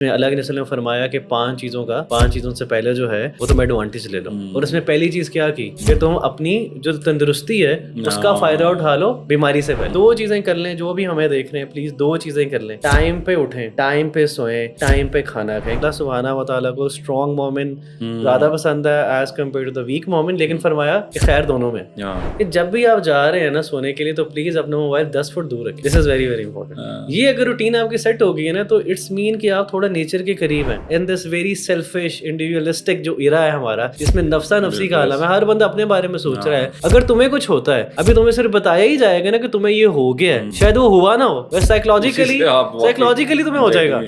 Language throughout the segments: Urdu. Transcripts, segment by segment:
اللہ کے نبی نے فرمایا کہ 5 چیزوں سے پہلے جو ہے وہ تم ایڈوانٹیج لے لو. اور اس میں پہلی چیز کیا کی کہ تم اپنی جو تندرستی ہے اس کا فائدہ اٹھا لو بیماری سے پہلے. 2 چیزیں کر لیں جو بھی ہمیں دیکھ رہے ہیں, پلیز 2 چیزیں کر لیں. ٹائم پہ اٹھیں, ٹائم پہ سوئیں, ٹائم پہ کھانا کھائیں. اللہ سبحانہ و تعالیٰ کو اسٹرانگ مومن زیادہ پسند ہے as compared to the weak مومن, لیکن فرمایا کہ خیر دونوں میں کہ جب بھی آپ جا رہے ہیں نا سونے کے لیے تو پلیز اپنا موبائل 10 فٹ دور رکھیں. دس از ویری ویری امپورٹنٹ. یہ اگر روٹین آپ کی سیٹ ہو گئی ہے نا تو اٹس مین کہ آپ تھوڑا نیچر کے قریب ہیں. ان دس ویری سیلفش انڈیویجولسٹک جو ایرا ہے ہمارا, جس میں نفسا نفسی کا عالم ہے, ہر بندہ اپنے بارے میں سوچ رہا ہے. اگر تمہیں کچھ ہوتا ہے ابھی تمہیں صرف بتایا ہی جائے گا نا کہ تمہیں یہ ہو گیا ہے, شاید وہ ہوا نہ ہو, سائیکولوجیکلی تمہیں ہو جائے گا.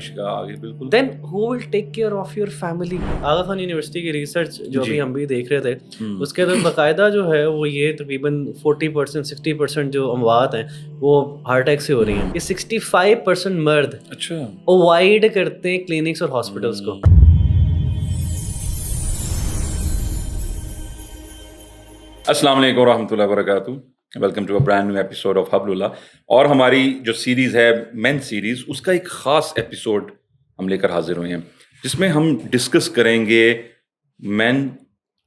Then he will take care of your family. Aga Khan university کی ریسرچ جو ابھی ہم بھی دیکھ رہے تھے اس کے اندر باقاعدہ جو ہے وہ یہ تقریباً 40% 60% جو اموات ہیں وہ ہارٹ اٹیک سے ہو رہی ہیں. یہ 65% مرد اوائڈ کرتے ہیں کلینکس اور ہاسپٹلس کو. السلام علیکم ورحمۃ اللہ وبرکاتہ. Welcome to a brand new episode of حبل اللہ. اور ہماری جو سیریز ہے مین سیریز, اس کا ایک خاص ایپیسوڈ ہم لے کر حاضر ہوئے ہیں جس میں ہم ڈسکس کریں گے men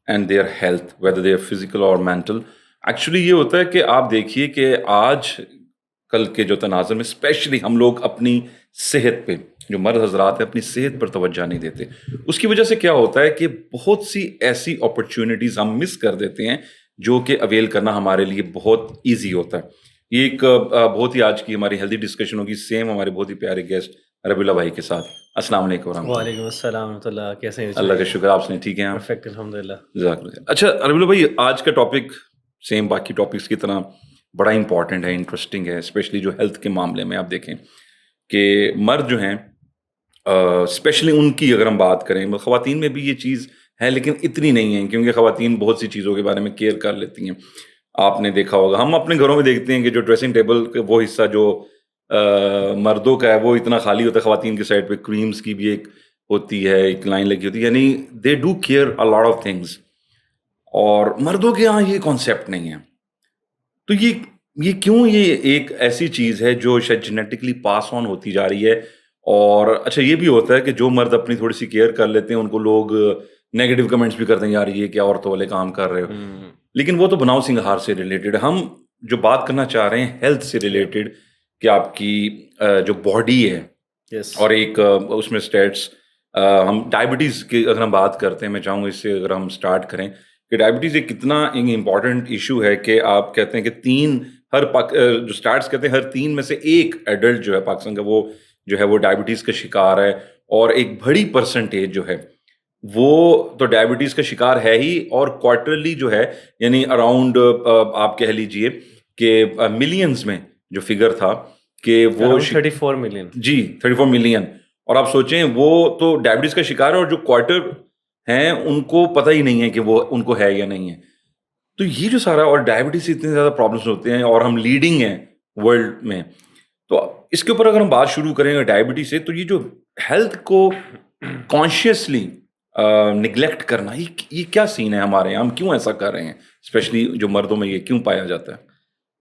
and their health, whether their physical اور مینٹل. ایکچولی یہ ہوتا ہے کہ آپ دیکھیے کہ آج کل کے جو تناظر میں اسپیشلی ہم لوگ اپنی صحت پہ, جو مرد حضرات ہیں اپنی صحت پر توجہ نہیں دیتے. اس کی وجہ سے کیا ہوتا ہے کہ بہت سی ایسی اپرچونیٹیز ہم مس کر دیتے ہیں جو کہ اویل کرنا ہمارے لیے بہت ایزی ہوتا ہے. یہ ایک بہت ہی آج کی ہماری ہیلدی ڈسکشن ہوگی, سیم ہمارے بہت ہی پیارے گیسٹ ربیع اللہ بھائی کے ساتھ. السلام علیکم ورحمۃ اللہ. وعلیکم السلام ورحمۃ اللہ. کیسے ہیں؟ اللہ کا شکر, آپ سے ٹھیک ہیں؟ پرفیکٹ الحمدللہ. جزاک اللہ. اچھا ربیع اللہ بھائی, آج کا ٹاپک سیم باقی ٹاپکس کی طرح بڑا امپورٹنٹ ہے, انٹرسٹنگ ہے, اسپیشلی جو ہیلتھ کے معاملے میں. آپ دیکھیں کہ مرد جو ہیں اسپیشلی ان کی اگر ہم بات کریں, خواتین میں بھی یہ چیز ہے لیکن اتنی نہیں ہے کیونکہ خواتین بہت سی چیزوں کے بارے میں کیئر کر لیتی ہیں. آپ نے دیکھا ہوگا, ہم اپنے گھروں میں دیکھتے ہیں کہ جو ڈریسنگ ٹیبل وہ حصہ جو مردوں کا ہے وہ اتنا خالی ہوتا ہے, خواتین کی سائڈ پہ کریمز کی بھی ایک ہوتی ہے, ایک لائن لگی ہوتی ہے, یعنی they do care a lot of things. اور مردوں کے یہاں یہ کانسیپٹ نہیں ہے. تو یہ کیوں یہ ایک ایسی چیز ہے جو شاید جینیٹکلی پاس آن ہوتی جا رہی ہے. اور اچھا یہ بھی ہوتا ہے کہ جو مرد اپنی تھوڑی سی کیئر کر لیتے ہیں ان کو لوگ نیگیٹو کمنٹس بھی کرتے ہیں, یار یہ کیا عورتوں والے کام کر رہے ہو. لیکن وہ تو بناؤ سنگھار سے ریلیٹڈ. ہم جو بات کرنا چاہ رہے ہیں ہیلتھ سے ریلیٹڈ, کہ آپ کی جو باڈی ہے اور ایک اس میں اسٹیٹس, ہم ڈائبٹیز کی اگر ہم بات کرتے ہیں, میں چاہوں گا اس سے اگر ہم اسٹارٹ کریں کہ ڈائبٹیز ایک کتنا امپورٹنٹ ایشو ہے کہ آپ کہتے ہیں کہ جو اسٹارٹس کہتے ہیں ہر 3 میں سے 1 ایڈلٹ جو ہے پاکستان کا وہ ڈائبٹیز کا شکار ہے. اور ایک بڑی پرسنٹیج جو ہے وہ تو ڈائبٹیز کا شکار ہے ہی, اور کوارٹرلی جو ہے یعنی اراؤنڈ آپ کہہ لیجئے کہ ملینز میں جو فگر تھا کہ وہ 34 ملین. جی 34 ملین. اور آپ سوچیں وہ تو ڈائبٹیز کا شکار ہے, اور جو کوارٹر ہیں ان کو پتہ ہی نہیں ہے کہ وہ ان کو ہے یا نہیں ہے. تو یہ جو سارا, اور ڈائبٹیز سے اتنے زیادہ پرابلمس ہوتے ہیں اور ہم لیڈنگ ہیں ورلڈ میں. تو اس کے اوپر اگر ہم بات شروع کریں گے ڈائبٹیز سے, تو یہ جو ہیلتھ کو کانشیسلی نگلیکٹ کرنا, یہ کیا سین ہے ہمارے یہاں, ہم کیوں ایسا کر رہے ہیں, اسپیشلی جو مردوں میں یہ کیوں پایا جاتا ہے؟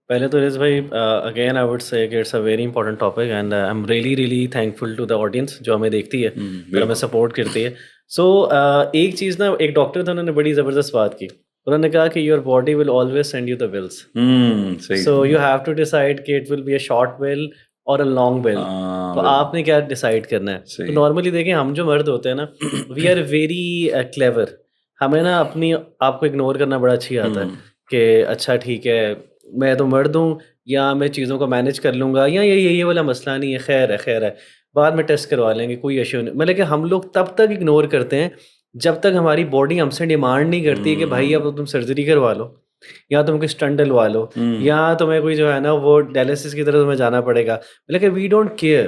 پہلے تو ریز بھائی اگین آئی وڈ سے کہ it's a very important topic, and I am really thankful to the audience جو ہمیں دیکھتی ہے اور ہمیں سپورٹ کرتی ہے. سو ایک چیز نا, ایک ڈاکٹر تھا, انہوں نے بڑی زبردست بات کی. انہوں نے کہا کہ your body will always send you the wills, so you have to decide کہ it will be a short will or a long ول. تو آپ نے کیا ڈیسائڈ کرنا ہے. تو نارملی دیکھیں ہم جو مرد ہوتے ہیں نا, وی آر ویری کلیور. ہمیں نا اپنی آپ کو اگنور کرنا بڑا اچھی آتا ہے کہ اچھا ٹھیک ہے میں تو مرد ہوں, یا میں چیزوں کو مینیج کر لوں گا, یا یہ والا مسئلہ نہیں ہے, خیر ہے بعد میں ٹیسٹ کروا لیں گے, کوئی ایشو نہیں. مطلب کہ ہم لوگ تب تک اگنور کرتے ہیں جب تک ہماری باڈی ہم سے ڈیمانڈ نہیں کرتی کہ بھائی اب تم سرجری کروا لو, یا تم کوئی اسٹنٹ ڈلوا لو, یا تمہیں کوئی جو ہے نا وہ ڈائلسس کی طرف تمہیں جانا پڑے گا. مطلب کہ وی ڈونٹ کیئر.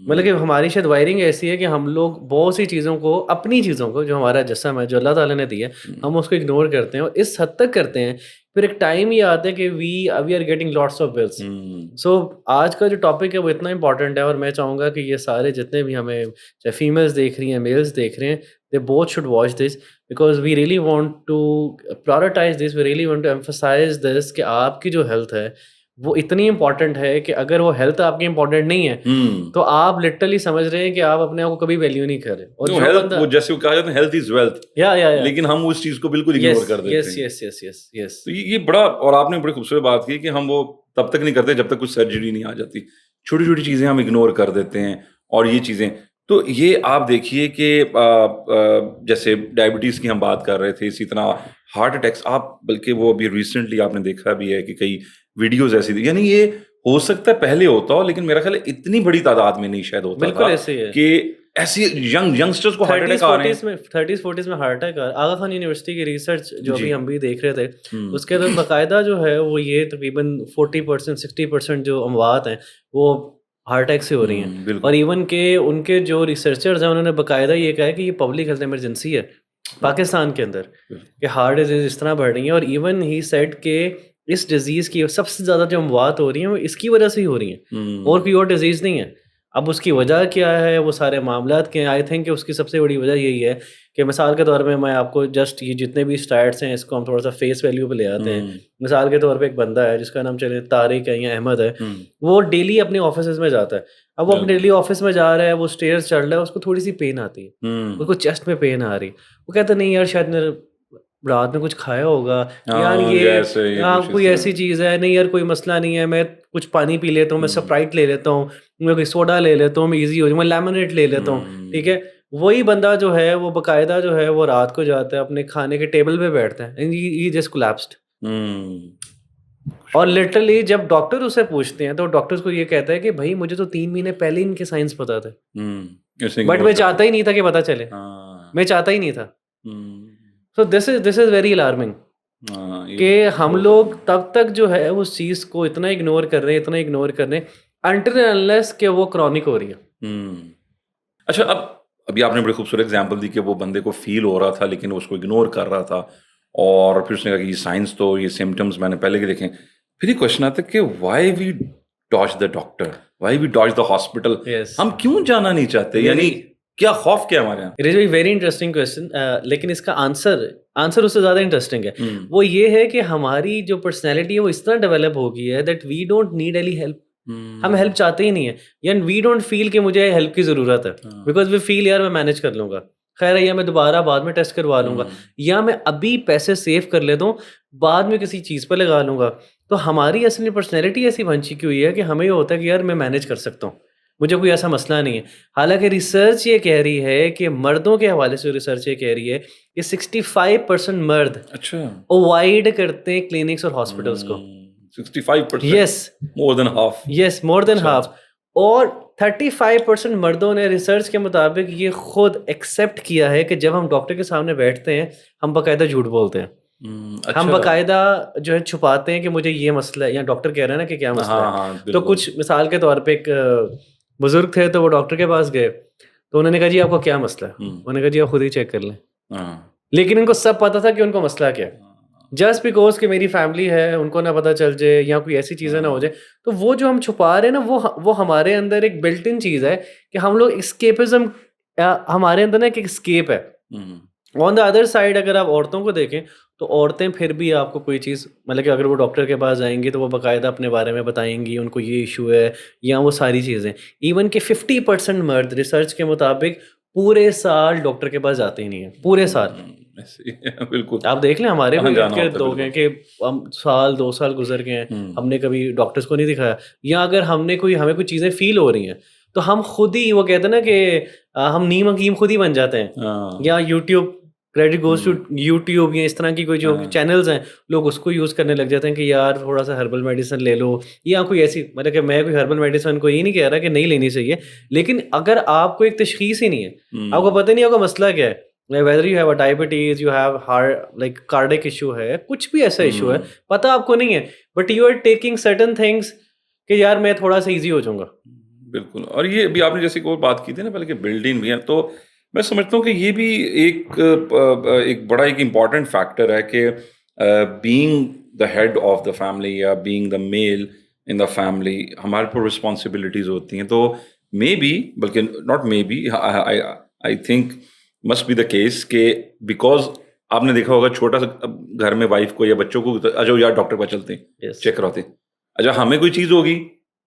مطلب کہ ہماری شاید وائرنگ ایسی ہے کہ ہم لوگ بہت سی چیزوں کو, اپنی چیزوں کو جو ہمارا جسم ہے, جو اللہ تعالیٰ نے دی ہے, ہم اس کو اگنور کرتے ہیں, اور اس حد تک کرتے ہیں پھر ایک ٹائم یہ آتا ہے کہ we are getting lots of bills. So آج کا جو ٹاپک ہے وہ اتنا امپورٹنٹ ہے, اور میں چاہوں گا کہ یہ سارے جتنے بھی ہمیں چاہے فیمیلز دیکھ رہی ہیں, میلز دیکھ رہے ہیں, they both should watch this, because we really want to prioritize this, we really want to emphasize this کہ آپ کی جو ہیلتھ ہے وہ اتنی امپورٹنٹ ہے کہ اگر وہ ہیلتھ آپ کی امپورٹنٹ نہیں ہے تو آپ لٹرلی سمجھ رہے ہیں کہ آپ اپنے آپ کو کبھی ویلیو نہیں کر رہے. اور جو بندہ وہ جیسے کہا جاتا ہے ہیلتھ از ویلتھ, یا لیکن ہم اس چیز کو بالکل اگنور کر دیتے ہیں. یس یس یس یس. تو یہ بڑا, اور آپ نے بڑی خوبصورت بات کی کہ ہم وہ تب تک نہیں کرتے جب تک کچھ سرجری نہیں آ جاتی. چھوٹی چھوٹی چیزیں ہم اگنور کر دیتے ہیں, اور یہ چیزیں تو یہ آپ دیکھیے کہ جیسے ڈائبٹیز کی ہم بات کر رہے تھے, اسی طرح ہارٹ اٹیکس. آپ بلکہ وہ ابھی ریسنٹلی آپ نے دیکھا بھی ہے کہ کئی ویڈیوز ایسی تھی, یعنی یہ ہو سکتا ہے پہلے ہوتا ہو, لیکن میرا خیال ہے اتنی بڑی تعداد میں نہیں شاید ہوتا بالکل تھا ایسے ہی ہے کہ ایسی ینگسٹرز کو ہارٹ اٹیک آ رہے ہیں. 30s 40s میں ہارٹ اٹیک. آغا خان یونیورسٹی کی ریسرچ جو جی. ابھی ہم بھی دیکھ رہے تھے, اس کے اندر باقاعدہ جو ہے وہ یہ تقریباً 40% 60% جو اموات ہیں وہ ہارٹ اٹیک سے ہو رہی ہیں. اور ایون کہ ان کے جو ریسرچرز ہیں انہوں نے باقاعدہ یہ کہا ہے کہ یہ پبلک ہیلتھ ایمرجنسی ہے پاکستان کے اندر کہ ہارٹ ڈیزیز اس طرح بڑھ رہی ہیں. اور ایون ہی سیڈ کہ اس ڈیزیز کی سب سے زیادہ جو اموات ہو رہی ہیں وہ اس کی وجہ سے ہی ہو رہی ہیں, اور کوئی اور ڈیزیز نہیں ہے. اب اس کی وجہ کیا ہے, وہ سارے معاملات کے ہیں. آئی تھنک کہ اس کی سب سے بڑی وجہ یہی ہے کہ مثال کے طور پہ میں آپ کو جسٹ یہ جتنے بھی اسٹیٹس ہیں اس کو ہم تھوڑا سا فیس ویلیو پہ لے آتے ہیں. مثال کے طور پہ ایک بندہ ہے جس کا نام چلے طارق ہے یا احمد ہے, وہ ڈیلی اپنے آفیسز میں جاتا ہے. اب وہ اپنے ڈیلی آفس میں جا رہا ہے, وہ اسٹیئرز چڑھ رہا ہے, اس کو تھوڑی سی پین آتی ہے, اس کو چیسٹ میں پین آ رہی, وہ کہتا نہیں یار شاید میرے رات میں کچھ کھایا ہوگا, یار یہ کوئی ایسی چیز ہے, نہیں یار کوئی مسئلہ نہیں ہے, میں کچھ پانی پی لیتا ہوں, میں سپرائٹ لے لیتا ہوں, میں کوئی سوڈا لے لیتا ہوں, میں ایزی ہو جاؤں, میں لیمونیڈ لے لیتا ہوں. ٹھیک ہے, وہی بندہ جو ہے وہ باقاعدہ جو ہے وہ رات کو جاتا ہے اپنے کھانے کے ٹیبل پہ بیٹھتا ہے, ہی جسٹ کولیپسڈ. اور لٹرلی جب ڈاکٹر اسے پوچھتے ہیں تو ڈاکٹر کو یہ کہتا ہے کہ بھائی مجھے تو 3 مہینے پہلے ان کے سائنس پتا تھے, بٹ میں چاہتا ہی نہیں تھا کہ پتا چلے, میں چاہتا ہی نہیں تھا. سو دس از ویری الارمنگ کہ ہم لوگ تب تک جو ہے اس چیز کو اتنا اگنور کر رہے ہیں until and unless کہ وہ کرونک ہو رہی ہے. اچھا, ابھی آپ نے بڑی خوبصورت ایگزامپل دی کہ وہ بندے کو فیل ہو رہا تھا لیکن اس کو اگنور کر رہا تھا, اور پھر اس نے کہا کہ یہ سائنس تو یہ سمٹمس میں نے پہلے کے دیکھیں. پھر یہ کوشچن آتا ہے کہ why we dodge the doctor, why we dodge the hospital, ہم کیوں جانا نہیں چاہتے, یعنی کیا خوف کیا ہمارے یہاں؟ It is a very interesting question, لیکن اس کا آنسر اس سے زیادہ انٹرسٹنگ ہے. وہ یہ ہے کہ ہماری جو پرسنالٹی ہے وہ اس طرح ڈیولپ ہو گئی ہے that we don't need any help. ہم ہیلپ چاہتے ہی نہیں ہیں, یعنی وی ڈونٹ فیل کہ مجھے ہیلپ کی ضرورت ہے, بیکاز وی فیل یار میں مینیج کر لوں گا, خیر ہے, یا میں دوبارہ بعد میں ٹیسٹ کروا لوں گا, یا میں ابھی پیسے سیو کر لیتا ہوں بعد میں کسی چیز پہ لگا لوں گا. تو ہماری اصلی پرسنالٹی ایسی بن چکی ہوئی ہے کہ ہمیں یہ ہوتا ہے کہ یار میں مینیج کر سکتا ہوں, مجھے کوئی ایسا مسئلہ نہیں ہے. حالانکہ ریسرچ یہ کہہ رہی ہے کہ مردوں کے حوالے سے ریسرچ یہ کہہ رہی ہے کہ 65% مرد اوائڈ کرتے ہیں کلینکس اور ہاسپٹلس کو. 65%, یس, مور دین ہاف. یس, مور دین ہاف. اور 35% مردوں نے ریسرچ کے مطابق یہ خود ایکسیپٹ کیا ہے کہ جب ہم ڈاکٹر کے سامنے بیٹھتے ہیں ہم باقاعدہ جھوٹ بولتے ہیں, ہم باقاعدہ جو ہے چھپاتے ہیں کہ مجھے یہ مسئلہ ہے, یا ڈاکٹر کہہ رہے ہیں نا کہ کیا مسئلہ ہے. تو کچھ مثال کے طور پہ ایک بزرگ تھے تو وہ ڈاکٹر کے پاس گئے تو انہوں نے کہا جی آپ کو کیا مسئلہ ہے, انہوں نے کہا جی آپ خود ہی چیک کر لیں. لیکن ان کو سب پتا تھا کہ ان کو مسئلہ کیا ہے, جسٹ بیکاز کہ میری فیملی ہے ان کو نہ پتہ چل جائے یا کوئی ایسی چیزیں نہ ہو جائے. تو وہ جو ہم چھپا رہے ہیں نا وہ ہمارے اندر ایک بلٹ ان چیز ہے کہ ہم لوگ اسکیپزم, ہمارے اندر نا ایک اسکیپ ہے. آن دا ادر سائڈ اگر آپ عورتوں کو دیکھیں تو عورتیں پھر بھی آپ کو کوئی چیز مطلب کہ اگر وہ ڈاکٹر کے پاس جائیں گی تو وہ باقاعدہ اپنے بارے میں بتائیں گی, ان کو یہ ایشو ہے یا وہ ساری چیزیں. ایون کہ 50% مرد ریسرچ کے مطابق پورے سال ڈاکٹر کے پاس جاتے ہی نہیں ہیں, پورے سال. بالکل آپ دیکھ لیں ہمارے بھی لوگ ہیں کہ ہم سال 2 سال گزر گئے ہیں, ہم نے کبھی ڈاکٹرس کو نہیں دکھایا, یا اگر ہمیں کوئی چیزیں فیل ہو رہی ہیں تو ہم خود ہی, وہ کہتے ہیں نا کہ ہم نیم حکیم خود ہی بن جاتے ہیں, یا YouTube, credit goes to YouTube, یا اس طرح کی کوئی جو چینلز ہیں لوگ اس کو یوز کرنے لگ جاتے ہیں کہ یار تھوڑا سا ہربل میڈیسن لے لو, یا کوئی ایسی, مطلب کہ میں کوئی ہربل میڈیسن کو یہ نہیں کہہ رہا کہ نہیں لینی چاہیے, لیکن اگر آپ کو ایک تشخیص ہی نہیں ہے, آپ کو پتہ نہیں ہوگا مسئلہ کیا ہے, whether you have a diabetes, you have heart like cardiac issue ہے, کچھ بھی ایسا ایشو ہے پتہ آپ کو نہیں ہے, but you are taking certain things کہ یار میں تھوڑا سا ایزی ہو جاؤں گا. بالکل. اور یہ ابھی آپ نے جیسے کوئی بات کی تھی نا پہلے کہ بلڈنگ بھی ہے, تو میں سمجھتا ہوں کہ یہ بھی ایک بڑا ایک امپورٹنٹ فیکٹر ہے کہ being the head of the family یا being the male in the family ہمارے پر رسپانسبلٹیز ہوتی ہیں. تو مے بی, بلکہ not may be, I think must be the case کہ بیکاز آپ نے دیکھا ہوگا چھوٹا سا گھر میں وائف کو یا بچوں کو اجو یار ڈاکٹر پاس چلتے ہیں, چیک کراتے ہیں, اچھا ہمیں کوئی چیز ہوگی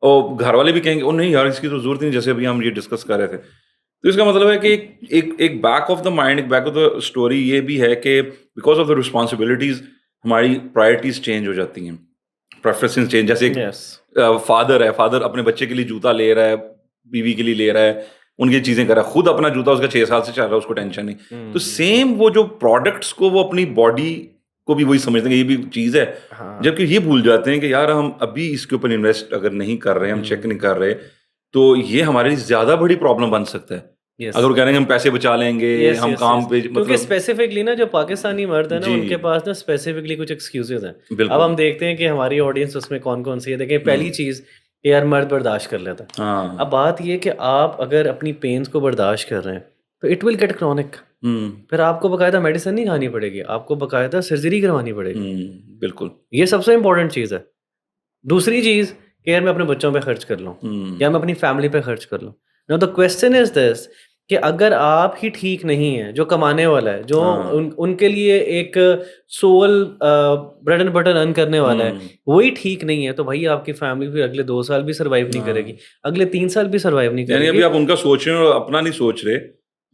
اور گھر والے بھی کہیں گے او نہیں یار اس کی تو ضرورت نہیں, جیسے ابھی ہم یہ ڈسکس کر رہے تھے. تو اس کا مطلب ہے کہ ایک بیک آف دا مائنڈ, ایک بیک آف دا اسٹوری یہ بھی ہے کہ بیکاز آف دا رسپانسبلٹیز ہماری پرائرٹیز چینج ہو جاتی ہیں, پریفرنسز چینج. جیسے ایک فادر ہے, فادر اپنے بچے کے لیے جوتا لے رہا ہے, بیوی کے لیے لے رہا ہے, ان کی چیزیں کر رہا ہے, خود اپنا جوتا اس کا 6 سال سے چل رہا ہے, اس کو ٹینشن نہیں. تو سیم وہ جو پروڈکٹس کو وہ اپنی باڈی کو بھی وہی سمجھتے ہیں کہ یہ بھی چیز ہے, جبکہ یہ بھول جاتے ہیں کہ یار ہم ابھی اس کے اوپر انویسٹ اگر نہیں کر رہے, ہم چیک نہیں کر رہے, تو یہ ہمارے لیے زیادہ بڑی پرابلم بن سکتا ہے. اگر وہ کہہ رہے ہیں ہم پیسے بچا لیں گے, ہم کام پہ, کیونکہ اسپیسیفکلی نا جو پاکستانی مرد ہیں نا ان کے پاس نا اسپیسیفکلی کچھ ایکسکیوزز ہیں. اب ہم دیکھتے ہیں کہ ہماری آڈینس اس میں کون کون سی ہے. دیکھیں پہلی چیز کہ یار مرد برداشت کر لیتا ہے. اب بات یہ کہ آپ اگر اپنی پینس کو برداشت کر رہے ہیں تو اٹ ول گیٹ کرونک, پھر آپ کو باقاعدہ میڈیسن نہیں کھانی پڑے گی, آپ کو باقاعدہ سرجری کروانی پڑے گی. بالکل, یہ سب سے امپورٹنٹ چیز ہے. دوسری چیز کہ یار میں اپنے بچوں پہ خرچ کر لوں یا میں اپنی فیملی پہ خرچ کر لوں. نو دا کوسچن از دس کہ اگر آپ ہی ٹھیک نہیں ہیں, جو کمانے والا ہے, جو ان کے لیے ایک سول بریڈ اینڈ بٹر ارن کرنے والا ہے, وہی ٹھیک نہیں ہے, تو بھائی آپ کی فیملی پھر اگلے 2 سال بھی سروائیو نہیں کرے گی, اگلے 3 سال بھی سروائیو نہیں کرے گی. یعنی ابھی آپ ان کا سوچ رہے ہیں اور اپنا نہیں سوچ رہے,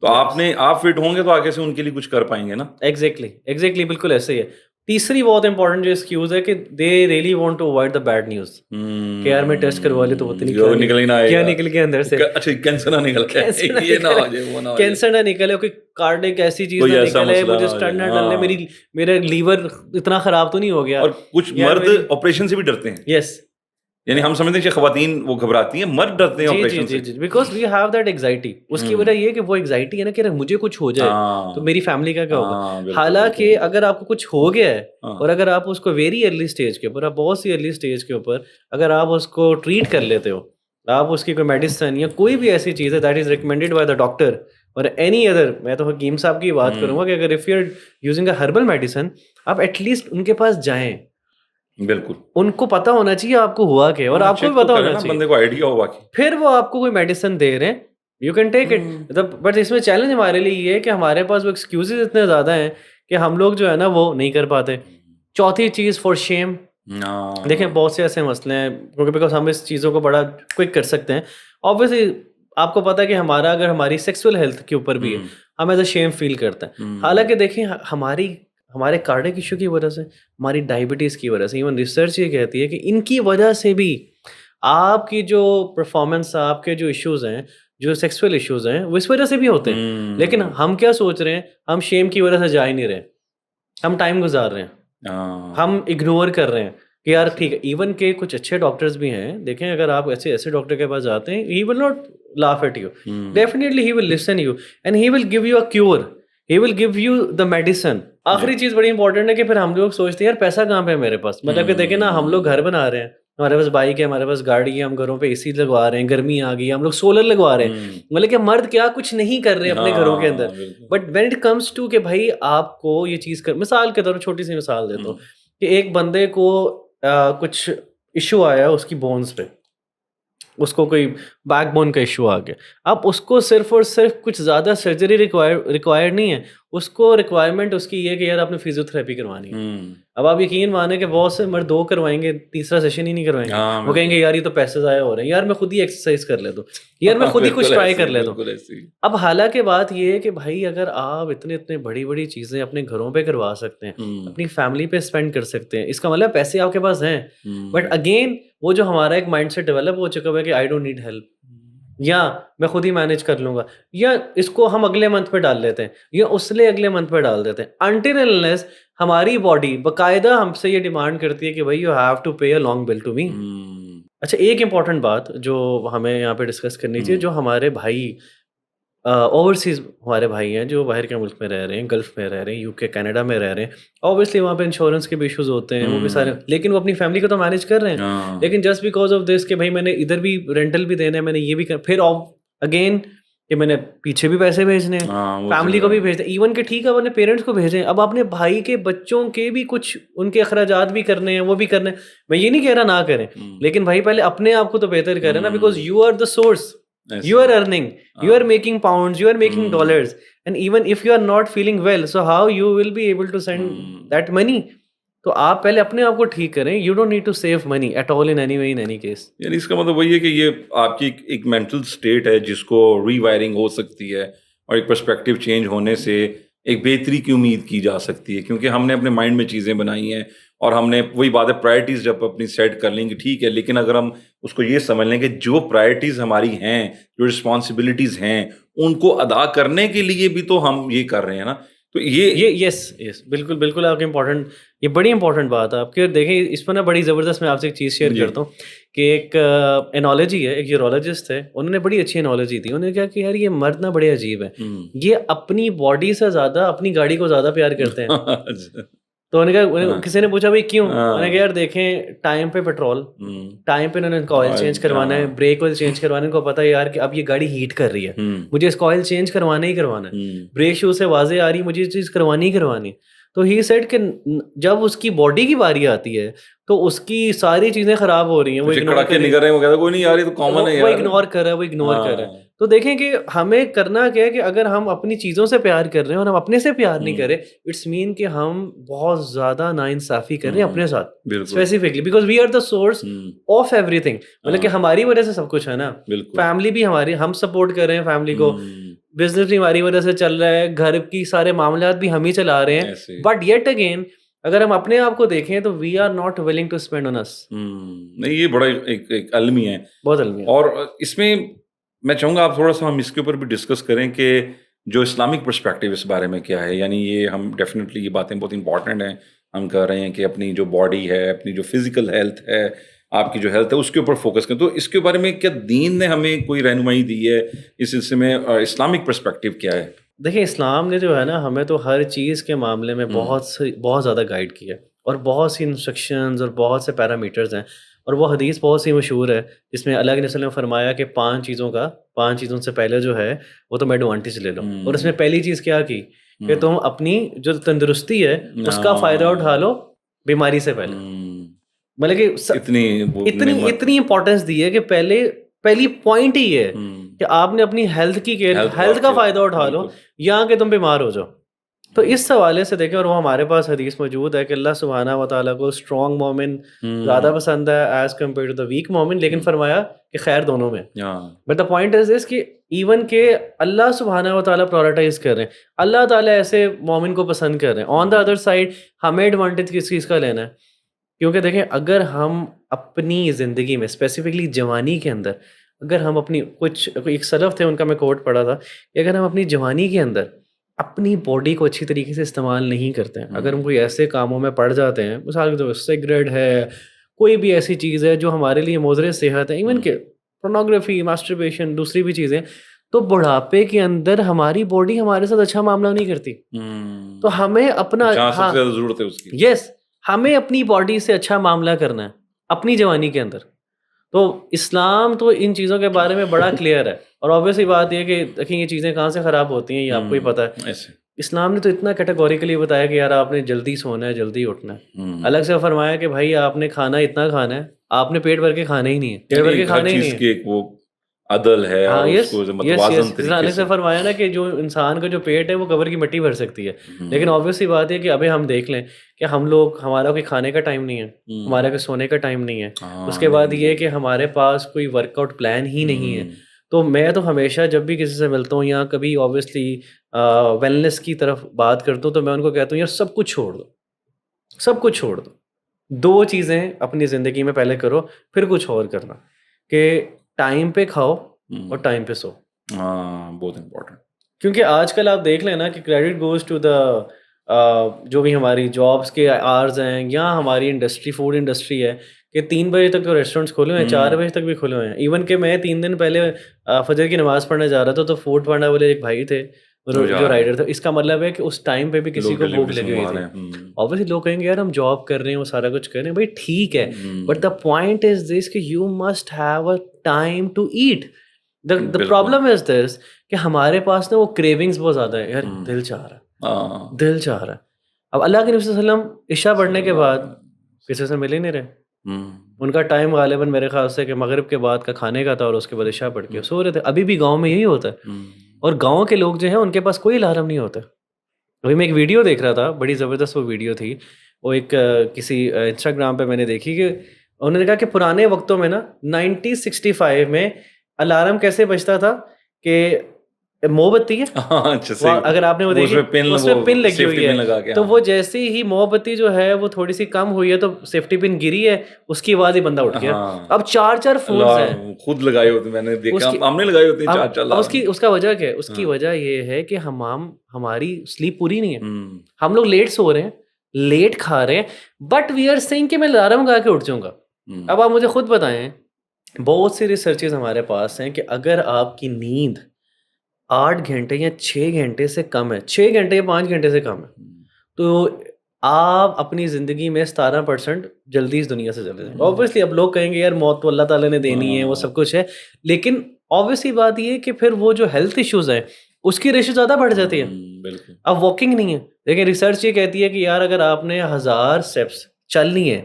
تو آپ فٹ ہوں گے تو آگے سے ان کے لیے کچھ کر پائیں گے نا. ایگزیکٹلی بالکل ایسے ہی ہے. تیسری بہت امپورٹنٹ جو ایکسکیوز ہے کہ they really want to avoid the bad news, کہ یار میں ٹیسٹ کروا لے تو وہ کیا نکل گیا اندر سے, کینسر نہ نکل کینسر نہ نکلے, کوئی کارڈک ایسی چیز نہ نکلے, مجھے اسٹنٹ نہ ڈالنے, میرا لیور اتنا خراب تو نہیں ہو گیا. اور کچھ مرد آپریشن سے بھی ڈرتے ہیں. یس, یعنی ہم سمجھتے ہیں کہ خواتین وہ گھبراتی ہیں, مرد ڈرتے ہیں آپریشن سے. Because we have that anxiety. اس کی وجہ یہ کہ وہ اینگزائٹی ہے نا کہ مجھے کچھ ہو جائے تو میری فیملی کا کیا ہوگا. حالانکہ اگر آپ کو کچھ ہو گیا ہے اور اگر آپ اس کو ویری ارلی اسٹیج کے اوپر, آپ بہت سی ارلی اسٹیج کے اوپر اگر آپ اس کو ٹریٹ کر لیتے ہو, آپ اس کی کوئی میڈیسن یا کوئی بھی ایسی چیز ہے that is recommended by the doctor اور اینی ادر, میں تو حکیم صاحب کی بات کروں گا کہ اگر if you are using a herbal medicine, آپ ایٹ لیسٹ ان کے پاس جائیں. بالکل, ان کو پتا ہونا چاہیے آپ کو ہوا کیا, اور آپ کو بھی پتا ہونا چاہیے, بندے کو آئیڈیا ہو باقی پھر وہ آپ کو کوئی میڈیسن دے رہے ہیں, you can take it. But اس میں چیلنج ہمارے لیے یہ ہے کہ ہمارے پاس وہ ایکسکیوزز اتنے زیادہ ہیں کہ ہم لوگ جو ہے نا وہ نہیں کر پاتے. چوتھی چیز فار شیم. دیکھیں بہت سے ایسے مسئلے ہیں کیونکہ بیکاز ہم اس چیزوں کو بڑا کوئک کر سکتے ہیں. آبویسلی آپ کو پتا ہے کہ ہمارا اگر ہماری سیکسول ہیلتھ کے اوپر بھی ہے, ہم ایز اے شیم فیل کرتے ہیں. حالانکہ دیکھیں ہمارے کارڈک ایشو کی وجہ سے, ہماری ڈائبٹیز کی وجہ سے, ایون ریسرچ یہ کہتی ہے کہ ان کی وجہ سے بھی آپ کی جو پرفارمنس, آپ کے جو ایشوز ہیں, جو سیکسول ایشوز ہیں, وہ اس وجہ سے بھی ہوتے ہیں. لیکن ہم کیا سوچ رہے ہیں, ہم شیم کی وجہ سے جا ہی نہیں رہے, ہم ٹائم گزار رہے ہیں, ہم اگنور کر رہے ہیں کہ یار ٹھیک ہے. ایون کہ کچھ اچھے ڈاکٹرز بھی ہیں, دیکھیں اگر آپ ایسے ڈاکٹر کے پاس جاتے ہیں, he will not laugh at you, definitely he will listen you and he will give you a cure, he will give you the medicine. آخری چیز بڑی امپورٹنٹ ہے کہ پھر ہم لوگ سوچتے ہیں یار پیسہ کہاں پہ ہے میرے پاس. مطلب کہ دیکھیں نا, ہم لوگ گھر بنا رہے ہیں, ہمارے پاس بائک ہے, ہمارے پاس گاڑی ہے, ہم گھروں پہ اے سی لگوا رہے ہیں, گرمی آ گئی, ہم لوگ سولر لگوا رہے ہیں, مطلب کہ مرد کیا کچھ نہیں کر رہے اپنے گھروں کے اندر. But when it comes to کہ بھائی آپ کو یہ چیز کر, مثال کے طور پر چھوٹی سی مثال دیتا ہوں کہ ایک بندے کو کچھ ایشو آیا اس کی بونز پہ, اس کو کوئی بیک بون کا ایشو آ گیا. اب اس کو صرف اور صرف کچھ زیادہ سرجری ریکوائرڈ نہیں ہے, اس کو ریکوائرمنٹ اس کی یہ کہ یار آپ نے فزیو تھراپی کروانی ہے. اب آپ یقین مانیں کہ بہت سے مرد 2 کروائیں گے, تیسرا سیشن ہی نہیں کروائیں گے. وہ کہیں گے یار یہ تو پیسے ضائع ہو رہے ہیں, یار میں خود ہی ایکسرسائز کر لیتا ہوں, یار میں خود ہی کچھ ٹرائی کر لیتا ہوں. اب حالانکہ بات یہ ہے کہ بھائی اگر آپ اتنے بڑی چیزیں اپنے گھروں پہ کروا سکتے ہیں, اپنی فیملی پہ اسپینڈ کر سکتے ہیں, اس کا مطلب پیسے آپ کے پاس ہیں. بٹ اگین وہ جو ہمارا ایک مائنڈ سیٹ ڈیولپ ہو چکا ہے کہ آئی ڈونٹ نیڈ ہیلپ, یا میں خود ہی مینیج کر لوں گا, یا اس کو ہم اگلے منتھ پہ ڈال لیتے ہیں, یا اس لیے اگلے منتھ پہ ڈال دیتے ہیں. انٹل انلیس ہماری باڈی باقاعدہ ہم سے یہ ڈیمانڈ کرتی ہے کہ بھائی you have to pay a long bill to me. اچھا, ایک امپورٹنٹ بات جو ہمیں یہاں پہ ڈسکس کرنی چاہیے, جو ہمارے بھائی اوورسیز ہمارے بھائی ہیں جو باہر کے ملک میں رہ رہے ہیں, گلف میں رہ رہے ہیں, UK کینیڈا میں رہ رہے ہیں, اوبویسلی وہاں پہ انشورنس کے بھی ایشوز ہوتے ہیں, وہ بھی سارے, لیکن وہ اپنی فیملی کو تو مینیج کر رہے ہیں. لیکن جسٹ بیکاز آف دس کہ بھائی میں نے ادھر بھی رینٹل بھی دینا ہے, میں نے یہ بھی پھر اگین کہ میں نے پیچھے بھی پیسے بھیجنے ہیں, فیملی کو بھی بھیجنا, ایون کہ ٹھیک ہے اپنے پیرنٹس کو بھیجیں, اب اپنے بھائی کے بچوں کے بھی کچھ ان کے اخراجات بھی کرنے ہیں, وہ بھی کرنے ہیں. میں یہ نہیں کہہ رہا نہ کریں, لیکن بھائی پہلے اپنے آپ کو تو بہتر کریں نا, because you are the source, you are earning, you are making pounds, you are making dollars, and even if you are not feeling well, so how you will be able to send that money? تو آپ پہلے اپنے آپ کو ٹھیک کریں. You don't need to save money at all in any way in any case. یعنی اس کا مطلب وہی ہے کہ یہ آپ کی ایک مینٹل اسٹیٹ ہے جس کو ری وائرنگ ہو سکتی ہے اور ایک پرسپیکٹیو چینج ہونے سے ایک بہتری کی امید کی جا سکتی ہے, کیونکہ ہم نے اپنے مائنڈ میں چیزیں بنائی ہیں اور ہم نے وہی بات ہے پرائرٹیز جب اپنی سیٹ کر لیں گے ٹھیک ہے, لیکن اگر ہم اس کو یہ سمجھ لیں کہ جو پرائرٹیز ہماری ہیں, جو رسپانسبلٹیز ہیں, ان کو ادا کرنے کے لیے بھی تو ہم یہ کر رہے ہیں نا. تو یہ یس بالکل بالکل آپ کی امپورٹنٹ, یہ بڑی امپورٹنٹ بات ہے آپ کی. دیکھیں اس پر نا بڑی زبردست, میں آپ سے ایک چیز شیئر کرتا ہوں کہ ایک انالوجی ہے, ایک یورولوجسٹ ہے, انہوں نے بڑی اچھی انالوجی دی. انہوں نے کہا کہ یار یہ مرد نا بڑے عجیب ہے, یہ اپنی باڈی سے زیادہ اپنی گاڑی کو زیادہ پیار کرتے ہیں. تو انہوں نے کہا, کسی نے پوچھا بھائی کیوں, انہوں نے کہا یار دیکھیں ٹائم پہ پیٹرول, ٹائم پہ انہوں نے آئل چینج کروانا ہے, بریک آئل چینج کروانے کو پتا ہے یار کہ اب یہ گاڑی ہیٹ کر رہی ہے, مجھے اس کو آئل چینج کروانا ہی کروانا ہے, بریک شو سے واضح آ رہی, مجھے یہ چیز کروانی ہی کروانی. تو ہی سیڈ کہ جب اس کی باڈی کی باری آتی ہے تو اس کی ساری چیزیں خراب ہو رہی ہیں, وہ اگنور کر رہا ہے, وہ اگنور کر رہا ہے. تو دیکھیں کہ ہمیں کرنا کیا ہے کہ اگر ہم اپنی چیزوں سے پیار کر رہے ہیں اور ہم اپنے سے پیار نہیں کریں, اٹس مین کہ ہم بہت زیادہ ناانصافی کر رہے ہیں اپنے ساتھ specifically, because we are the source of everything. مطلب کہ ہماری وجہ سے سب کچھ ہے نا, فیملی بھی ہماری, ہم سپورٹ کر رہے ہیں فیملی کو, بزنس بھی ہماری وجہ سے چل رہا ہے, گھر کی سارے معاملات بھی ہم ہی چلا رہے ہیں. بٹ یٹ اگین اگر ہم اپنے آپ کو دیکھیں تو we are not willing to spend on us. نہیں یہ بڑا ایک علمی ہے, بہت علمی ہے. اور اس میں میں چاہوں گا آپ تھوڑا سا ہم اس کے اوپر بھی ڈسکس کریں کہ جو اسلامک پرسپیکٹیو اس بارے میں کیا ہے. یعنی یہ ہم ڈیفینیٹلی یہ باتیں بہت امپورٹنٹ ہیں, ہم کہہ رہے ہیں کہ اپنی جو باڈی ہے, اپنی جو فزیکل ہیلتھ ہے, آپ کی جو ہیلتھ ہے اس کے اوپر فوکس کریں. تو اس کے بارے میں کیا دین نے ہمیں کوئی رہنمائی دی ہے اس سلسلے میں, اسلامک پرسپیکٹیو کیا ہے؟ دیکھیں اسلام نے جو ہے نا ہمیں تو ہر چیز کے معاملے میں بہت زیادہ گائیڈ کیا ہے, اور بہت سی انسٹرکشنز اور بہت سے پیرامیٹرز ہیں. اور وہ حدیث بہت سی مشہور ہے جس میں اللہ کے رسول نے فرمایا کہ 5 چیزوں سے پہلے جو ہے وہ تم ایڈوانٹیج لے لو. اور اس میں پہلی چیز کیا کی کہ تم اپنی جو تندرستی ہے اس کا فائدہ اٹھا لو بیماری سے پہلے. مطلب کہ اتنی امپورٹینس دی ہے کہ پہلی پوائنٹ ہی ہے کہ آپ نے اپنی ہیلتھ کا فائدہ اٹھا لو یا کہ تم بیمار ہو جاؤ. تو اس حوالے سے دیکھیں, اور وہ ہمارے پاس حدیث موجود ہے کہ اللہ سبحانہ و تعالیٰ کو اسٹرانگ مومن زیادہ پسند ہے as compared to the weak مومن, لیکن فرمایا کہ خیر دونوں میں. But the point is this کہ ایون کہ اللہ سبحانہ و تعالیٰ پرائورٹائز کر رہے ہیں, اللہ تعالیٰ ایسے مومن کو پسند کر رہے ہیں. آن دا ادر سائڈ ہمیں ایڈوانٹیج کس چیز کا لینا ہے, کیونکہ دیکھیں اگر ہم اپنی زندگی میں اسپیسیفکلی جوانی کے اندر اگر ہم اپنی ایک سلف تھے ان کا میں کوٹ پڑھا تھا کہ اگر ہم اپنی جوانی کے اندر اپنی باڈی کو اچھی طریقے سے استعمال نہیں کرتے ہیں, اگر ہم کوئی ایسے کاموں میں پڑ جاتے ہیں, مثال کے طور پر سگریٹ ہے, کوئی بھی ایسی چیز ہے جو ہمارے لیے مضر صحت ہے, ایون کہ پورنوگرافی, ماسٹربیشن, دوسری بھی چیزیں, تو بڑھاپے کے اندر ہماری باڈی ہمارے ساتھ اچھا معاملہ نہیں کرتی. تو ہمیں اپنا ضرورت ہے اس کی, یس ہمیں اپنی باڈی سے اچھا معاملہ کرنا ہے اپنی جوانی کے اندر. تو اسلام تو ان چیزوں کے بارے میں بڑا کلیئر ہے, اور آبویسلی بات یہ کہ دیکھیں یہ چیزیں کہاں سے خراب ہوتی ہیں یہ آپ کو ہی پتہ ہے. اسلام نے تو اتنا کیٹیگوریکلی بتایا کہ یار آپ نے جلدی سونا ہے, جلدی اٹھنا ہے. الگ سے فرمایا کہ بھائی آپ نے کھانا اتنا کھانا ہے, آپ نے پیٹ بھر کے کھانا ہی نہیں ہے, پیٹ بھر کے کھانا ہی نہیں ہے. وہ عدل ہے اور اس کو متوازن طریقے سے فرمایا نا کہ جو انسان کا جو پیٹ ہے وہ قبر کی مٹی بھر سکتی ہے. لیکن آبویسلی بات ہے کہ ابھی ہم دیکھ لیں کہ ہم لوگ, ہمارا کوئی کھانے کا ٹائم نہیں ہے, ہمارا کوئی سونے کا ٹائم نہیں ہے, اس کے بعد یہ کہ ہمارے پاس کوئی ورک آؤٹ پلان ہی نہیں ہے. تو میں تو ہمیشہ جب بھی کسی سے ملتا ہوں یا کبھی آبویسلی ویلنس کی طرف بات کرتا ہوں تو میں ان کو کہتا ہوں یار سب کچھ چھوڑ دو, سب کچھ چھوڑ دو, 2 چیزیں اپنی زندگی میں پہلے کرو پھر کچھ اور کرنا, کہ ٹائم پہ کھاؤ اور ٹائم پہ سو. بہت امپورٹنٹ, کیونکہ آج کل آپ دیکھ لیں نا کہ کریڈٹ گوز ٹو دا جو بھی ہماری جابس کے آرز ہیں یا ہماری انڈسٹری, فوڈ انڈسٹری ہے, کہ 3 بجے تک تو ریسٹورینٹس کھلے ہوئے ہیں, 4 بجے تک بھی کھلے ہوئے ہیں. ایون کہ میں 3 دن پہلے فجر کی نماز پڑھنے جا رہا تھا تو فوڈ پانڈا والے ایک بھائی تھے جو رائڈر تھا, اس کا مطلب ہے کہ اس ٹائم پہ بھی کسی کو بھوک لگی ہوئی تھی. obviously لوگ کہیں گے یار ہم جاب کر رہے ہیں, وہ سارا کچھ کر رہے ہیں, بھائی ٹھیک ہے, but the point is this کہ you must have a time to eat. The problem is this کہ ہمارے پاس نا وہ کریونگس بہت زیادہ ہے, یار دل چاہ رہا ہے, دل چاہ رہا ہے. اب اللہ کے نبی صلی اللہ علیہ وسلم عشاء پڑھنے کے بعد کسی سے مل ہی نہیں رہے. ان کا ٹائم غالباً میرے خیال سے کہ مغرب کے بعد کا کھانے کا تھا اور اس کے بعد عشاء پڑھ کے سو رہے تھے. ابھی بھی گاؤں میں یہی ہوتا ہے, اور گاؤں کے لوگ جو ہیں ان کے پاس کوئی الارم نہیں ہوتا. ابھی میں ایک ویڈیو دیکھ رہا تھا, بڑی زبردست وہ ویڈیو تھی, وہ ایک کسی انسٹاگرام پہ میں نے دیکھی کہ انہوں نے کہا کہ پرانے وقتوں میں نا 1965 میں الارم کیسے بجتا تھا کہ موم بتی ہے, اگر آپ نے وہ دیکھی اس میں پن لگی ہوئی ہے, تو وہ جیسے ہی موم بتی جو ہے وہ تھوڑی سی کم ہوئی ہے تو سیفٹی پن گری ہے, اس کی آواز ہی بندہ اٹھ گیا. اب 4 فونز ہیں خود لگائے ہوتے, میں نے دیکھا ہم نے لگائے ہوتے ہیں 4. اس کا وجہ کیا ہے؟ اس کی وجہ یہ ہے کہ ہماری سلیپ پوری نہیں ہے, ہم لوگ لیٹ سو رہے ہیں, لیٹ کھا رہے ہیں, بٹ وی آر سیئنگ کہ میں الارم لگا کے اٹھ جاؤں گا. اب آپ مجھے خود بتائیں, بہت سی ریسرچز ہمارے پاس ہیں کہ اگر آپ کی نیند 8 گھنٹے یا 6 گھنٹے سے کم ہے, 6 گھنٹے یا 5 گھنٹے سے کم ہے, تو آپ اپنی زندگی میں 17% جلدی اس دنیا سے چلے جائیں. اوبویسلی اب لوگ کہیں گے یار موت تو اللہ تعالیٰ نے دینی ہے, وہ سب کچھ ہے, لیکن اوبویسلی بات یہ ہے کہ پھر وہ جو ہیلتھ ایشوز ہیں اس کی ریشو زیادہ بڑھ جاتی ہے. اب واکنگ نہیں ہے, لیکن ریسرچ یہ کہتی ہے کہ یار اگر آپ نے 1000 اسٹیپس چلنی ہے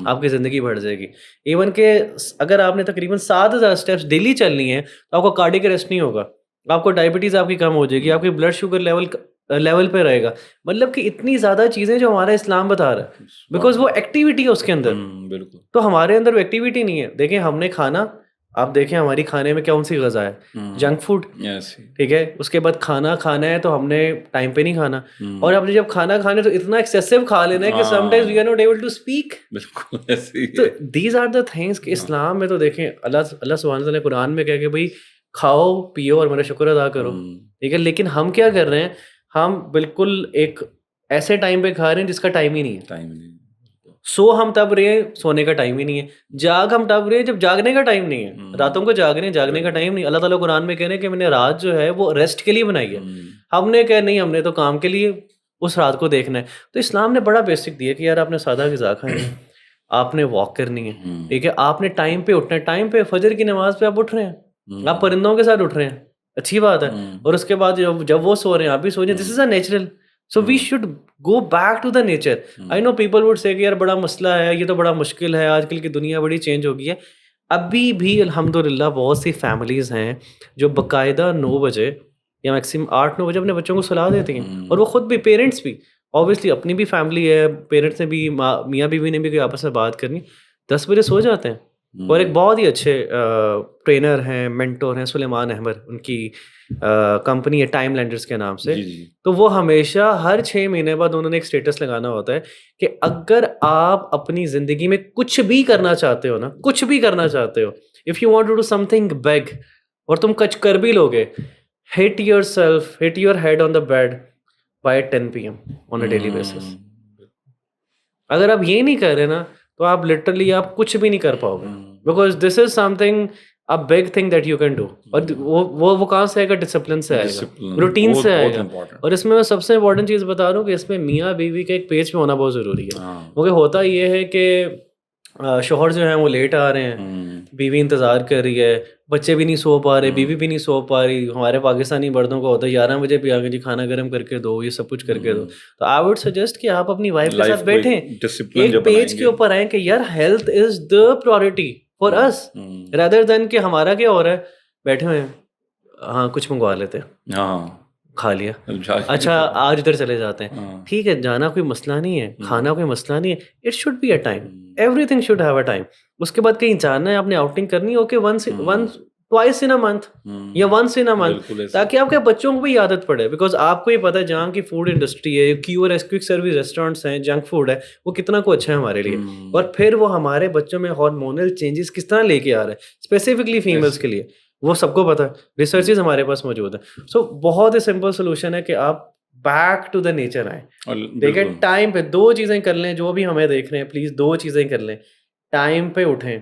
آپ کی زندگی بڑھ جائے گی. ایون کہ اگر آپ نے تقریباً 7000 اسٹیپس ڈیلی چلنی ہے تو آپ کو کارڈیک اریسٹ نہیں ہوگا, آپ کو ڈائبٹیز آپ کی کم ہو جائے گی, آپ کی بلڈ شوگر لیول پہ رہے گا. مطلب کہ اتنی زیادہ چیزیں جو ہمارا اسلام بتا رہا ہے, بیکاز وہ ایکٹیویٹی ہے اس کے اندر. تو ہمارے اندر وہ ایکٹیویٹی نہیں ہے. دیکھیں ہم نے کھانا, آپ دیکھیں ہماری کھانے میں کون سی غذا ہے, جنک فوڈ, ٹھیک ہے. اس کے بعد کھانا ہے تو ہم نے ٹائم پہ نہیں کھانا, اور آپ نے جب کھانا کھانا تو اتنا ایکسیسو کھا لینا ہے کہ sometimes we are not able to speak. تو دیز آر دا تھنگس کہ اسلام میں تو دیکھیں اللہ سبحانہ وتعالیٰ نے قرآن میں کہا کہ بھائی کھاؤ پیو اور میرا شکر ادا کرو, ٹھیک ہے. لیکن ہم کیا کر رہے ہیں, ہم بالکل ایک ایسے ٹائم پہ کھا رہے ہیں جس کا ٹائم ہی نہیں ہے. سو ہم تب رہے ہیں, سونے کا ٹائم ہی نہیں ہے. جاگ ہم تب رہے ہیں جب جاگنے کا ٹائم نہیں ہے. راتوں کو جاگ رہے ہیں, جاگنے کا ٹائم نہیں. اللہ تعالیٰ قرآن میں کہہ رہے ہیں کہ میں نے رات جو ہے وہ ریسٹ کے لیے بنائی ہے. ہم نے کہا نہیں, ہم نے تو کام کے لیے اس رات کو دیکھنا ہے. تو اسلام نے بڑا بیسک دیا کہ یار آپ نے سادہ غذا کھانی ہے, آپ نے واک کرنی ہے, ٹھیک ہے, آپ نے ٹائم پہ اٹھنا ہے. ٹائم پہ فجر کی نماز پہ آپ اٹھ رہے ہیں, آپ پرندوں کے ساتھ اٹھ رہے ہیں, اچھی بات ہے. اور اس کے بعد جب وہ سو رہے ہیں آپ بھی سو جائیں. This is a natural. So we should go back to the nature. I know people would say کہ یار بڑا مسئلہ ہے, یہ تو بڑا مشکل ہے, آج کل کی دنیا بڑی چینج ہو گئی ہے. ابھی بھی الحمدللہ بہت سی فیملیز ہیں جو باقاعدہ 9 بجے یا میکسیمم 8-9 بجے اپنے بچوں کو سلا دیتی ہیں, اور وہ خود بھی, پیرنٹس بھی, اوبیسلی اپنی بھی فیملی ہے, پیرنٹس نے بھی, میاں بیوی نے بھی کوئی آپس میں بات کرنی, 10 بجے سو جاتے ہیں. اور ایک بہت ہی اچھے ٹرینر ہیں, مینٹور ہیں, سلیمان احمد, ان کی کمپنی ہے ٹائم لینڈرز کے نام سے. تو وہ ہمیشہ ہر 6 مہینے بعد انہوں نے ایک اسٹیٹس لگانا ہوتا ہے کہ اگر آپ اپنی زندگی میں کچھ بھی کرنا چاہتے ہو نا, کچھ بھی کرنا چاہتے ہو, if you want to do something big, اور تم کچھ کر بھی لوگے, hit yourself, hit your head on the bed by 10 PM on a daily basis. اگر آپ یہ نہیں کر رہے نا تو آپ لٹرلی آپ کچھ بھی نہیں کر پاؤ گے, because this is some thing a big thing that you can do. اور وہ کہاں سے آئے گا؟ ڈسپلن سے آئے گا, روٹین سے آئے گا. اور اس میں سب سے امپورٹنٹ چیز بتا رہا ہوں کہ اس میں میاں بیوی کا ایک پیج پہ ہونا بہت ضروری ہے. کیونکہ ہوتا یہ ہے کہ شوہر جو ہیں وہ لیٹ آ رہے ہیں, بیوی انتظار کر رہی ہے, بچے بھی نہیں سو پا رہے, بیوی بھی نہیں سو پا رہی. ہمارے پاکستانی مردوں کا ہوتا ہے 11 بجے پہ آ کے جی کھانا گرم کر کے دو, یہ سب کچھ کر کے دو. تو آئی وڈ سجیسٹ کہ آپ اپنی وائف کے ساتھ بیٹھیں, ایک پیج کے اوپر آئیں کہ یار health is the priority for us, rather than کہ ہمارا کیا ہو رہا ہے, بیٹھے ہوئے ہیں, ہاں کچھ منگوا لیتے ہیں, کھا لیا, اچھا آج ادھر چلے جاتے ہیں, ٹھیک ہے, جانا کوئی مسئلہ نہیں ہے, کھانا کوئی مسئلہ نہیں ہے, it should be a time, everything should have a time. اس کے بعد کہیں جانا ہے, آپ نے آؤٹنگ کرنی ہے, okay, twice in a month یا ونس ان اے منتھ, تاکہ آپ کے بچوں کو بھی عادت پڑے. بیکاز آپ کو ہی پتہ ہے جہاں کی فوڈ انڈسٹری ہے, کوئک سروس ریسٹورینٹس ہیں, جنک فوڈ ہے, وہ کتنا کو اچھا ہے ہمارے لیے, اور پھر وہ ہمارے بچوں میں ہارمونل چینجز کس طرح لے کے آ رہے ہیں, اسپیسیفکلی فیمیلس کے لیے, وہ سب کو پتہ ہے, ریسرچز ہمارے پاس موجود ہیں. سو بہت ہی سمپل سولوشن ہے کہ آپ بیک ٹو دا نیچر آئیں, ٹھیک ہے, ٹائم پہ 2 چیزیں کر لیں. جو بھی ہمیں دیکھ رہے ہیں پلیز 2 چیزیں کر لیں, ٹائم پہ اٹھیں,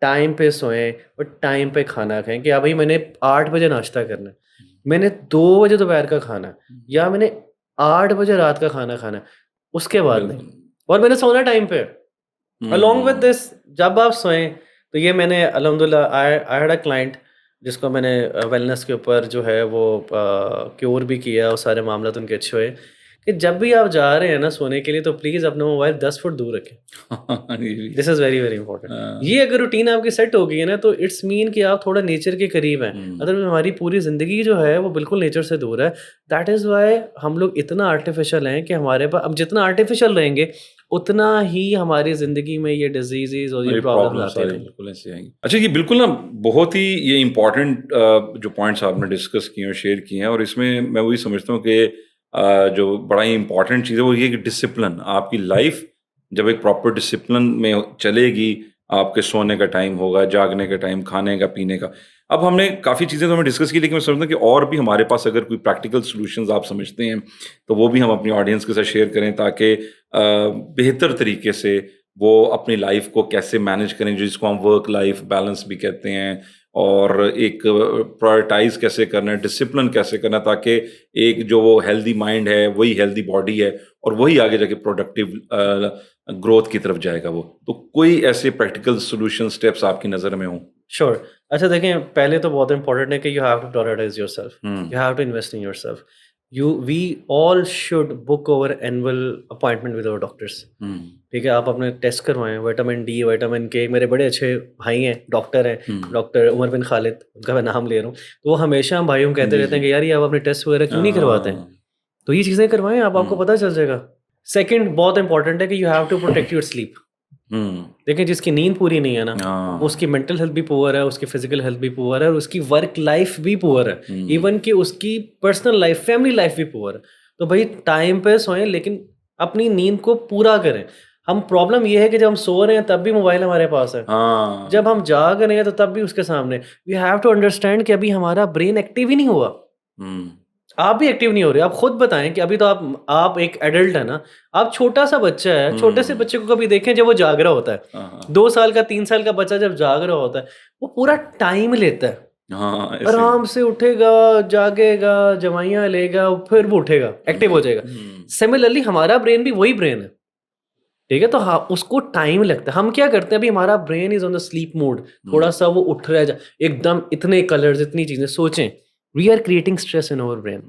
ٹائم پہ سوئیں, اور ٹائم پہ کھانا کھائیں. کہ بھائی میں نے 8 بجے ناشتہ کرنا ہے, میں نے 2 بجے دوپہر کا کھانا, یا میں نے 8 بجے رات کا کھانا کھانا, اس کے بعد نہیں, اور میں نے سونا ٹائم پہ. along with this جب آپ سوئیں تو یہ میں نے الحمدللہ I had a client جس کو میں نے ویلنس کے اوپر جو ہے وہ کیور بھی کیا, اور سارے معاملات ان کے اچھے ہوئے, کہ جب بھی آپ جا رہے ہیں نا سونے کے لیے تو پلیز اپنا موبائل 10 فٹ دور رکھیں. دس از ویری ویری امپورٹنٹ. یہ اگر روٹین آپ کی سیٹ ہو گئی ہے نا تو اٹس مین کہ آپ تھوڑا نیچر کے قریب ہیں. ادر ہماری پوری زندگی جو ہے وہ بالکل نیچر سے دور ہے. دیٹ از وائی ہم لوگ اتنا آرٹیفیشل ہیں کہ ہمارے پاس اب جتنا آرٹیفیشل رہیں گے اتنا ہی ہماری زندگی میں یہ ڈیزیزز اور یہ پرابلمز آتے رہیں. بالکل ایسے آئیں گی. اچھا یہ بالکل نا بہت ہی یہ امپورٹنٹ جو پوائنٹس آپ نے ڈسکس کیے اور شیئر کیے ہیں, اور اس میں میں وہی سمجھتا ہوں کہ جو بڑا ہی امپورٹنٹ چیز ہے وہ یہ کہ ڈسپلن. آپ کی لائف جب ایک پراپر ڈسپلن میں چلے گی, آپ کے سونے کا ٹائم ہوگا, جاگنے کا ٹائم, کھانے کا, پینے کا. اب ہم نے کافی چیزیں تو ہمیں ڈسکس کی, لیکن میں سمجھتا ہوں کہ اور بھی ہمارے پاس اگر کوئی پریکٹیکل سولوشنز آپ سمجھتے ہیں تو وہ بھی ہم اپنی آڈینس کے ساتھ شیئر کریں, تاکہ بہتر طریقے سے وہ اپنی لائف کو کیسے مینیج کریں, جس کو ہم ورک لائف بیلنس بھی کہتے ہیں, اور ایک پرائرٹائز کیسے کرنا ہے, ڈسپلن کیسے کرنا ہے, تاکہ ایک جو وہ ہیلدی مائنڈ ہے وہی ہیلدی باڈی ہے, اور وہی آگے جا کے پروڈکٹیو گروتھ کی طرف جائے گا وہ. تو کوئی ایسے پریکٹیکل سولوشن اسٹیپس آپ کی نظر میں ہوں؟ شیور. اچھا دیکھیں, پہلے تو بہت امپورٹنٹ ہے کہ you have to prioritize yourself, you have to invest in yourself. We all should book our annual appointment with our doctors. ٹھیک ہے, آپ اپنے ٹیسٹ کروائیں, وٹامن ڈی, وٹامن کے. میرے بڑے اچھے بھائی ہیں, ڈاکٹر ہیں, ڈاکٹر عمر بن خالد, ان کا میں نام لے رہا ہوں. تو وہ ہمیشہ ہم بھائیوں کہتے رہتے ہیں کہ یار یہ آپ اپنے ٹیسٹ وغیرہ کیوں نہیں کرواتے ہیں, تو یہ چیزیں کروائیں, آپ کو پتہ چل جائے گا. سیکنڈ بہت امپورٹنٹ ہے کہ you have to protect your sleep. دیکھیں جس کی نیند پوری نہیں ہے نا, اس کی مینٹل ہیلتھ بھی پور ہے, اس کی فزیکل ہیلتھ بھی پور ہے, اور اس کی ورک لائف بھی پور ہے, ایون کہ اس کی پرسنل لائف, فیملی لائف بھی پور ہے. تو بھائی ٹائم پہ سوئیں, لیکن اپنی نیند کو پورا کریں. ہم پرابلم یہ ہے کہ جب ہم سو رہے ہیں تب بھی موبائل ہمارے پاس ہے, جب ہم جاگ رہے ہیں تو تب بھی اس کے سامنے. وی ہیو ٹو انڈرسٹینڈ کہ ابھی ہمارا برین ایکٹیو ہی نہیں ہوا. آپ بھی ایکٹیو نہیں ہو رہے. آپ خود بتائیں کہ ابھی تو آپ ایک ایڈلٹ ہے نا, آپ چھوٹا سا بچہ ہے, چھوٹے سے بچے کو کبھی دیکھیں جب وہ جاگ رہا ہوتا ہے, 2 سال کا 3 سال کا بچہ جب جاگ رہا ہوتا ہے, وہ پورا ٹائم لیتا ہے, آرام سے اٹھے گا, جاگے گا, جوائیاں لے گا, پھر وہ اٹھے گا, ایکٹیو ہو جائے گا. سملرلی ہمارا برین بھی وہی برین ہے, ٹھیک ہے, تو اس کو ٹائم لگتا ہے. ہم کیا کرتے ہیں, ابھی ہمارا brain is on the sleep mode, تھوڑا سا وہ اٹھ رہا ہے ایک دم, اتنے کلرز, اتنی چیزیں. سوچیں, we are creating stress in our brain.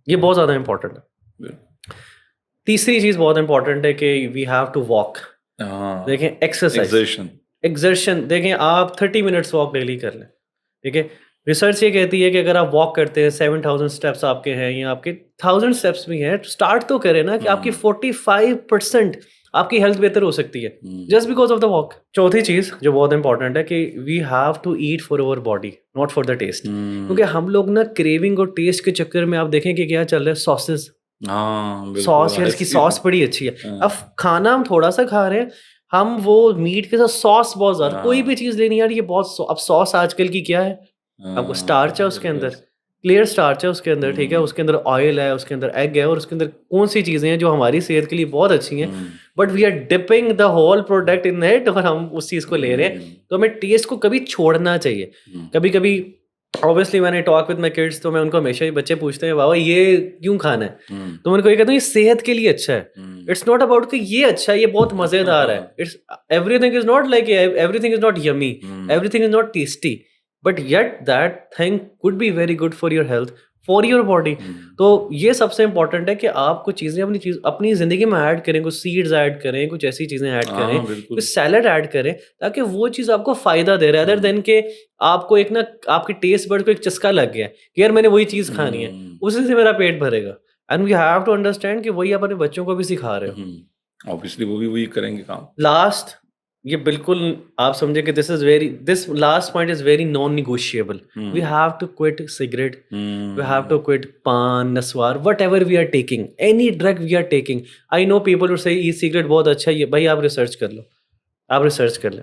یہ بہت زیادہ امپورٹنٹ ہے. تیسری چیز بہت امپورٹنٹ ہے کہ وی ہیو ٹو واک. دیکھیں ایکسرشن, دیکھیں آپ 30 منٹس واک ڈیلی کر لیں. ٹھیک ہے, ریسرچ یہ کہتی ہے کہ اگر آپ واک کرتے ہیں 7000 اسٹیپس آپ کے ہیں, یا آپ کے 1000 اسٹیپس بھی ہیں, اسٹارٹ تو کریں نا, کہ آپ کی 45% آپ کی ہیلتھ بہتر ہو سکتی ہے just because of the walk. چوتھی چیز جو بہت امپورٹنٹ ہے کہ we have to eat for our body, not for the taste. کیونکہ ہم لوگ نا کریونگ اور ٹیسٹ کے چکر میں آپ دیکھیں کہ کیا چل رہا ہے, ساسز, ساس, یار اس کی ساس بڑی اچھی ہے. اب کھانا ہم تھوڑا سا کھا رہے ہیں, ہم وہ میٹ کے ساتھ ساس بہت زیادہ, کوئی بھی چیز لینی یار یہ بہت. اب ساس آج کل کی کیا ہے, اب کو اسٹارچ ہے اس کے اندر, کلیئر اسٹارچ ہے اس کے اندر, ٹھیک ہے, اس کے اندر آئل ہے, اس کے اندر ایگ ہے, اور اس کے اندر کون سی چیزیں ہیں جو ہماری صحت کے لیے بہت اچھی ہیں, but we are dipping the whole product in it, اور ہم اس چیز کو لے رہے ہیں. تو ہمیں ٹیسٹ کو کبھی چھوڑنا چاہیے. کبھی کبھی obviously when I talk with my kids, تو میں ان کو ہمیشہ ہی, بچے پوچھتے ہیں بابا یہ کیوں کھانا ہے, تو میں ان کو یہ کہتا ہوں یہ صحت کے لیے اچھا ہے. اٹس ناٹ اباؤٹ کہ یہ اچھا ہے, یہ بہت مزیدار ہے. It's everything is not like everything is not yummy, everything is not tasty, but yet that thing could be very good for your health, for your body. تو یہ سب سے امپورٹنٹ ہے کہ آپ کچھ چیزیں اپنی زندگی میں ایڈ کریں, کچھ سیڈز ایڈ کریں, کچھ ایسی چیزیں ایڈ کریں, کچھ سیلڈ ایڈ کریں, تاکہ وہ چیز آپ کو فائدہ دے رہا ہے, ادر دین کہ آپ کو ایک نا, آپ کے ٹیسٹ برڈ کو ایک چسکا لگ گیا کہ یار میں نے وہی چیز کھانی ہے, اسی سے میرا پیٹ بھرے گا. And we have to understand کہ وہی آپ اپنے بچوں کو بھی سکھا رہے ہو. obviously وہ بھی وہی کریں گے کام. لاسٹ, یہ بالکل آپ سمجھے کہ this last point is very non-negotiable. We have to quit cigarette, we have to quit pan, naswar, whatever we are taking, any drug we are taking. I know people who say e-cigarette بہت اچھا ہے, بھائی آپ ریسرچ کر لو, آپ ریسرچ کر لیں.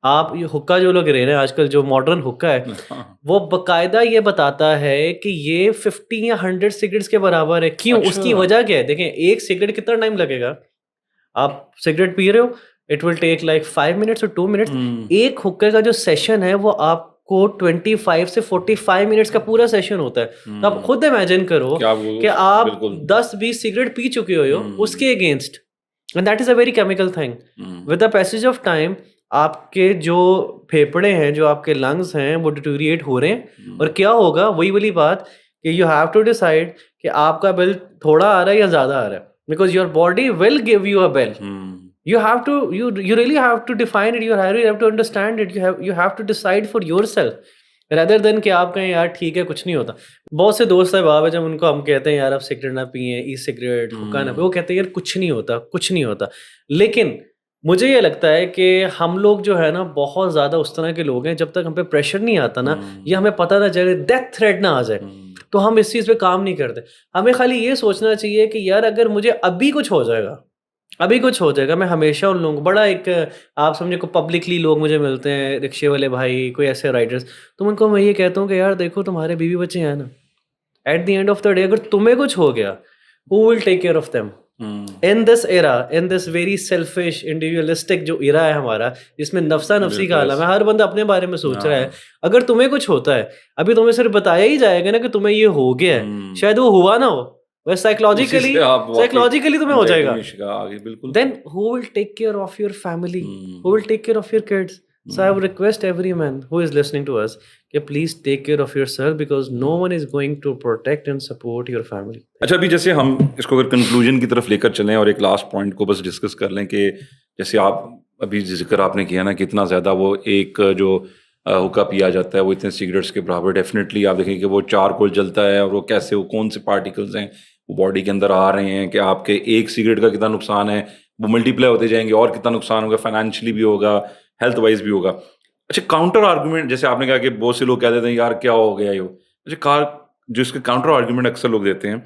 آپ یہ حکا جو لوگ رہ رہے ہیں آج کل, جو ماڈرن حکا ہے, وہ باقاعدہ یہ بتاتا ہے کہ یہ 50 یا 100 سگریٹس کے برابر ہے. کیوں, اس کی وجہ کیا ہے؟ دیکھیں ایک سگریٹ کتنا ٹائم لگے گا, آپ سگریٹ پی رہے ہو, it will take like 5 minutes or 2 minutes. ایک حکے کا جو سیشن ہے وہ آپ کو 25 سے 45 منٹس کا پورا سیشن ہوتا ہے. تو آپ خود امیجن کرو کہ آپ 10-20 سگریٹ پی چکے ہو اس کے against, and that is a very chemical thing. With the passage of time آپ کے جو پھیپڑے ہیں, جو آپ کے لنگس ہیں, وہ ڈیٹوریٹ ہو رہے ہیں. اور کیا ہوگا, وہی والی بات کہ یو ہیو ٹو ڈیسائڈ کہ آپ کا بل تھوڑا آ رہا ہے یا زیادہ آ رہا ہے, because your body will give you a bill. You have to, you really have to define it. You have to understand it. You have to decide for yourself. rather than کہ آپ کہیں یار ٹھیک ہے کچھ نہیں ہوتا. بہت سے دوست احباب ہیں جب ان کو ہم کہتے ہیں یار آپ سگریٹ نہ پئیں, ای سگریٹ حقہ نہ پئیں, وہ کہتے ہیں یار کچھ نہیں ہوتا, کچھ نہیں ہوتا. لیکن مجھے یہ لگتا ہے کہ ہم لوگ جو ہے نا بہت زیادہ اس طرح کے لوگ ہیں, جب تک ہم پہ پریشر نہیں آتا نا, یا ہمیں پتہ نہ چلے, ڈیتھ تھریٹ نہ آ جائے, تو ہم اس چیز پہ کام نہیں کرتے. ہمیں خالی یہ سوچنا چاہیے کہ یار اگر مجھے ابھی کچھ ہو جائے گا, ابھی کچھ ہو جائے گا, میں ہمیشہ ان لوگوں کو بڑا ایک آپ سمجھے کو پبلکلی لوگ مجھے ملتے ہیں, رکشے والے بھائی, کوئی ایسے رائڈرز, تو ان کو میں یہ کہتا ہوں کہ یار دیکھو تمہارے بیوی بچے ہیں نا, at the end of the day اگر تمہیں کچھ ہو گیا, who will take care of them in this era, in this very selfish individualistic جو ایرا ہے ہمارا, جس میں نفسا نفسی کا عالم ہے, ہر بندہ اپنے بارے میں سوچ رہا ہے. اگر تمہیں کچھ ہوتا ہے, ابھی تمہیں صرف بتایا ہی جائے گا نا کہ تمہیں یہ ہو گیا ہے, شاید وہ ہوا نہ ہو, بس سائیکولوجیکلی تمہیں ہو جائے گا. Then who will take care of your family, who will take care of your kids? So I would request every man who is listening to us کہ please take care of yourself, because no one is going to protect and support your family. اچھا, ابھی جیسے ہم اس کو اگر کنکلوژن کی طرف لے کر چلیں اور ایک لاسٹ پوائنٹ کو بس ڈسکس کر لیں کہ جیسے آپ ابھی ذکر آپ نے کیا نا کہ اتنا زیادہ وہ ایک جو حقہ پیا جاتا ہے وہ اتنے سگریٹس کے برابر, ڈیفینیٹلی آپ دیکھیں کہ وہ چارکول جلتا ہے اور وہ کیسے, وہ کون سے پارٹیکلز ہیں وہ باڈی کے اندر آ رہے ہیں, کہ آپ کے ایک سگریٹ کا کتنا نقصان ہے, وہ ملٹی پلائی ہوتے جائیں گے, اور کتنا نقصان ہوگا, فائنینشلی بھی ہوگا, ہیلتھ وائز بھی ہوگا. اچھا, کاؤنٹر آرگومنٹ جیسے آپ نے کہا کہ بہت سے لوگ کہہ دیتے ہیں یار کیا ہو گیا یہ, اچھا جو اس کے کاؤنٹر آرگومنٹ اکثر لوگ دیتے ہیں,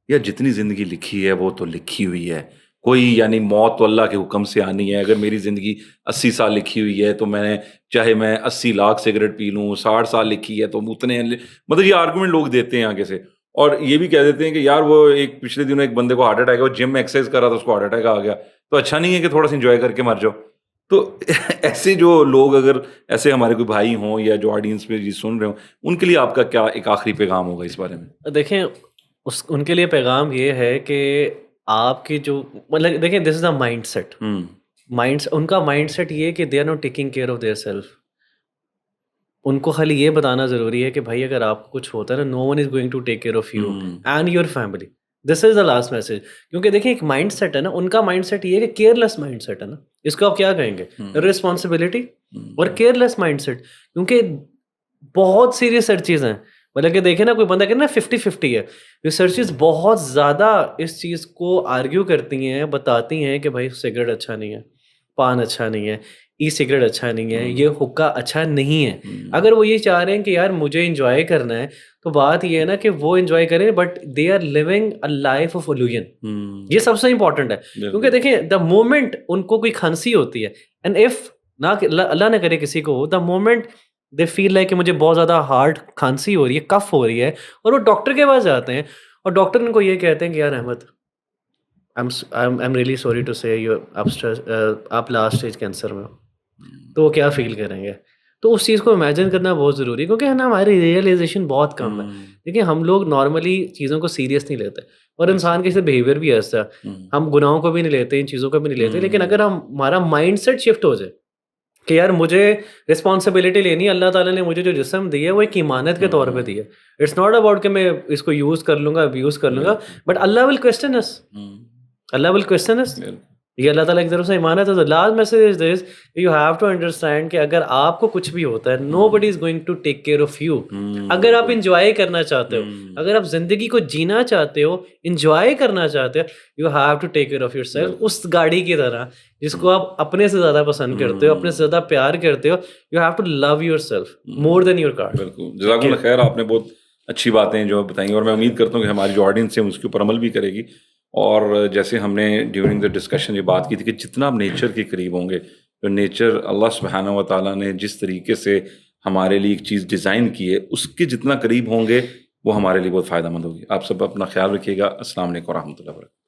یا جتنی زندگی لکھی ہے وہ تو لکھی ہوئی ہے, کوئی یعنی موت تو اللہ کے حکم سے آنی ہے. اگر میری زندگی 80 سال لکھی ہوئی ہے تو میں چاہے میں 80 لاکھ سگریٹ پی لوں, 60 سال لکھی ہے تو اتنے, مطلب یہ آرگومنٹ لوگ دیتے ہیں آگے سے. اور یہ بھی کہہ دیتے ہیں کہ یار وہ ایک پچھلے دنوں ایک بندے کو ہارٹ اٹیک, وہ جم میں ایکسرسائز کر رہا تھا, اس کو ہارٹ اٹیک آ گیا, تو اچھا نہیں ہے کہ تھوڑا سا انجوائے کر کے مر جاؤ. تو ایسے جو لوگ, اگر ایسے ہمارے کوئی بھائی ہوں یا جو آڈینس میں سن رہے ہوں, ان کے لیے آپ کا کیا ایک آخری پیغام ہوگا اس بارے میں؟ دیکھیں ان کے لیے پیغام یہ ہے کہ آپ کی جو مطلب دیکھیں دس از اے مائنڈ سیٹ, ان کا مائنڈ سیٹ یہ کہ they are not taking care of their self. ان کو خالی یہ بتانا ضروری ہے کہ بھائی اگر آپ کو کچھ ہوتا ہے نا, no one is going to take care of you and your family. This is the last message. کیونکہ دیکھیں ایک مائنڈ سیٹ ہے نا, ان کا مائنڈ سیٹ یہ ہے کہ کیئر لیس مائنڈ سیٹ ہے نا, اس کو آپ کیا کہیں گے, رسپانسبلٹی اور کیئر لیس مائنڈ سیٹ. کیونکہ بہت سی ریسرچز ہیں, مطلب کہ دیکھیں نا کوئی بندہ کہ نا 50-50 ہے, ریسرچز بہت زیادہ اس چیز کو آرگیو کرتی ہیں, بتاتی ہیں کہ بھائی سگریٹ اچھا نہیں ہے, پان اچھا نہیں ہے, ای سگریٹ اچھا نہیں ہے, یہ حقہ اچھا نہیں ہے. اگر وہ یہ چاہ رہے ہیں کہ یار مجھے انجوائے کرنا ہے, تو بات یہ ہے نا کہ وہ انجوائے کریں, but they are living a life of illusion. یہ سب سے امپورٹنٹ ہے. کیونکہ دیکھیں دا مومنٹ ان کو کوئی کھانسی ہوتی ہے, اینڈ اف نہ اللہ نہ کرے کسی کو, the moment they feel like کہ مجھے بہت زیادہ ہارڈ کھانسی ہو رہی ہے, کف ہو رہی ہے, اور وہ ڈاکٹر کے پاس جاتے ہیں, اور ڈاکٹر ان کو یہ کہتے ہیں کہ یار Ahmad I'm really sorry to say آپ لاسٹ اسٹیج کینسر میں ہو, تو وہ کیا فیل کریں گے. تو اس چیز کو امیجن کرنا بہت ضروری ہے, کیونکہ ہے نا ہماری ریئلائزیشن بہت کم ہے. دیکھیں ہم لوگ نارملی چیزوں کو سیریس نہیں لیتے, اور انسان کے سے بیہیویئر بھی ایسا ہے, ہم گناہوں کو بھی نہیں لیتے, ان چیزوں کو بھی نہیں لیتے. لیکن اگر ہمارا مائنڈ سیٹ شفٹ ہو جائے کہ یار مجھے رسپانسبلٹی لینی ہے, اللہ تعالیٰ نے مجھے جو جسم دی ہے وہ ایک ایمانت کے طور پہ دی ہے. اٹس ناٹ اباؤٹ کہ میں اس کو یوز کر لوں گا, ابیوز کر لوں گا, but Allah will question us, Allah will question us. یہ اللہ تعالیٰ کی طرف سے ایمانت ہے. Last message is this, you have to understand کہ اگر آپ کو کچھ بھی ہوتا ہے, nobody is going to take care of you. اگر آپ انجوائے کرنا چاہتے ہو, اگر آپ زندگی کو جینا چاہتے ہو, انجوائے کرنا چاہتے ہو, you have to take care of yourself. اس گاڑی کی طرح جس کو آپ اپنے سے زیادہ پسند کرتے ہو, اپنے سے زیادہ پیار کرتے ہو, you have to love yourself more than your car. بالکل, جزاک اللہ خیر. آپ نے بہت اچھی باتیں جو بتائیں, اور میں امید کرتا ہوں کہ ہماری جو آڈینس ہے اس کے اوپر عمل بھی کرے گی. اور جیسے ہم نے ڈیورنگ دا ڈسکشن یہ بات کی تھی کہ جتنا آپ نیچر کے قریب ہوں گے, جو نیچر اللہ سبحانہ و تعالیٰ نے جس طریقے سے ہمارے لیے ایک چیز ڈیزائن کی ہے, اس کے جتنا قریب ہوں گے وہ ہمارے لیے بہت فائدہ مند ہوگی. آپ سب اپنا خیال رکھیے گا. السلام علیکم و رحمۃ اللہ وبرکاتہ.